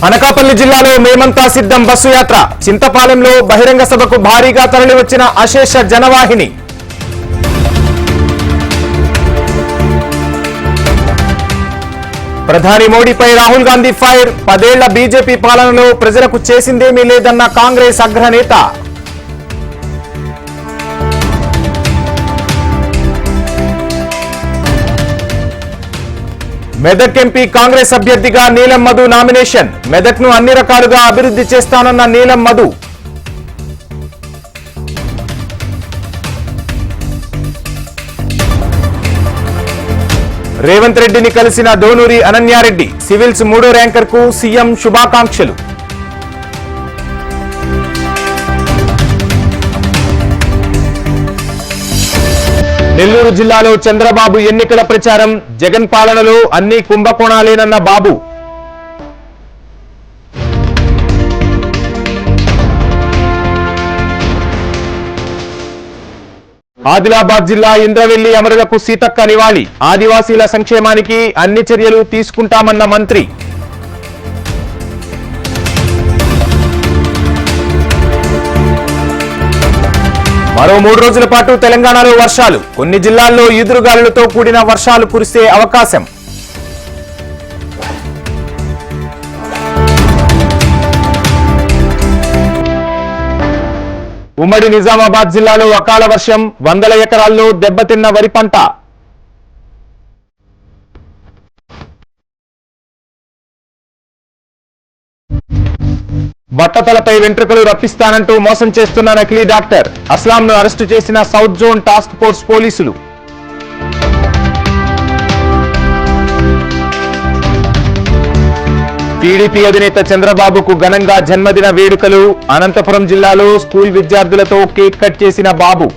అనకాపల్లి జిల్లాలో మేమంతా సిద్ధం బస్సు యాత్ర చింతపాలెంలో బహిరంగ సభకు భారీగా తరలివచ్చిన అశేష జనవాహిని. ప్రధాని మోడీపై రాహుల్ గాంధీ ఫైర్. 10 ఏళ్ల బీజేపీ పాలనలో ప్రజలకు చేసిందేమీ లేదన్న కాంగ్రెస్ అగ్రనేత. మెదక్ ఎంపీ కాంగ్రెస్ అభ్యర్థిగా నీలం మధు నామినేషన్. మెదక్ను అన్ని రకాలుగా అభివృద్ధి చేస్తానన్న నీలం మధు. రేవంత్ రెడ్డిని కలిసిన దోనూరి అనన్యారెడ్డి. సివిల్స్ 3వ ర్యాంకర్కు సీఎం శుభాకాంక్షలు. నెల్లూరు జిల్లాలో చంద్రబాబు ఎన్నికల ప్రచారం. జగన్ పాలనలో అన్ని కుంభకోణాలేనన్న బాబు. ఆదిలాబాద్ జిల్లా ఇంద్రవెల్లి అమరులకు సీతక్క నివాళి. ఆదివాసీల సంక్షేమానికి అన్ని చర్యలు తీసుకుంటామన్న మంత్రి. మరో 3 రోజుల పాటు తెలంగాణలో వర్షాలు. కొన్ని జిల్లాల్లో ఈదురుగాలులతో కూడిన వర్షాలు కురిసే అవకాశం. ఉమ్మడి నిజామాబాద్ జిల్లాలో అకాల వర్షం. 100 ఎకరాల్లో దెబ్బతిన్న వరి పంట. బట్టతలపై వెంట్రుకలు రప్పిస్తానంటూ మోసం చేస్తున్న నకిలీ డాక్టర్. అస్లాంను అరెస్టు చేసిన సౌత్ జోన్ టాస్క్ ఫోర్స్ పోలీసులు. టీడీపీ అధినేత చంద్రబాబుకు ఘనంగా జన్మదిన వేడుకలు. అనంతపురం జిల్లాలో స్కూల్ విద్యార్థులతో కేక్ కట్ చేసిన బాబు.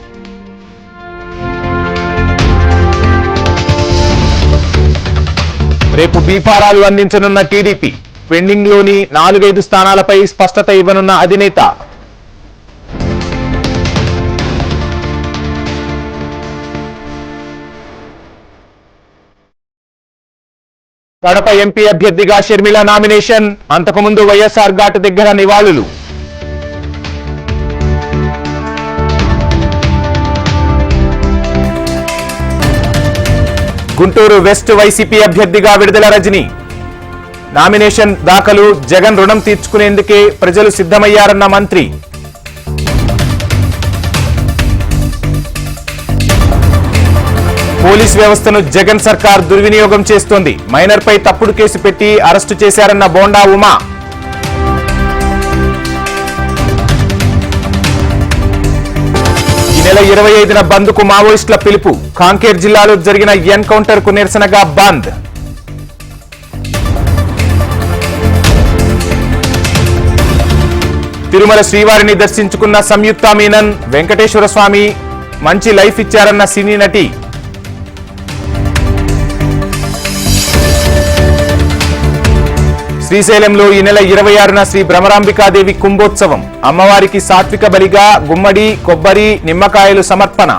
రేపు బీఫారాలు అందించనున్న టీడీపీ. పెండింగ్ లోని 4-5 స్థానాలపై స్పష్టత ఇవ్వనున్న అధినేత. కడప ఎంపీ అభ్యర్థిగా షర్మిల నామినేషన్. అంతకుముందు వైఎస్ఆర్ ఘాట్ దగ్గర నివాళులు. గుంటూరు వెస్ట్ వైసీపీ అభ్యర్థిగా విడుదల రజని. నామినేషన్ దాఖలు. జగన్ రుణం తీర్చుకునేందుకే ప్రజలు సిద్ధమయ్యారన్న మంత్రి. పోలీస్ వ్యవస్థను జగన్ సర్కార్ దుర్వినియోగం చేస్తోంది. మైనర్పై తప్పుడు కేసు పెట్టి అరెస్టు చేశారన్న బోండా ఉమా. ఈ నెల 25న బంద్కు మావోయిస్టుల పిలుపు. కాంకేర్ జిల్లాలో జరిగిన ఎన్కౌంటర్ కు నిరసనగా బంద్. తిరుమల శ్రీవారిని దర్శించుకున్న సంయుక్త మీనన్. వెంకటేశ్వర స్వామి మంచి లైఫ్ ఇచ్చారన్న సినీ నటి. శ్రీశైలంలో ఈ నెల 26న శ్రీ భ్రమరాంబికాదేవి కుంభోత్సవం. అమ్మవారికి సాత్విక బలిగా గుమ్మడి, కొబ్బరి, నిమ్మకాయలు సమర్పణ.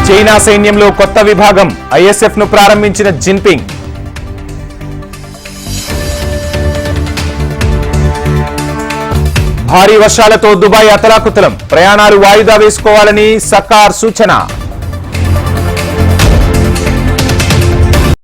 చైనా సైన్యంలో కొత్త విభాగం. ఐఎస్ఎఫ్ ను ప్రారంభించిన జిన్పింగ్. భారీ వర్షాలతో దుబాయ్ అతలాకుతలం. ప్రయాణాలు వాయిదా వేసుకోవాలని సర్కార్ సూచన.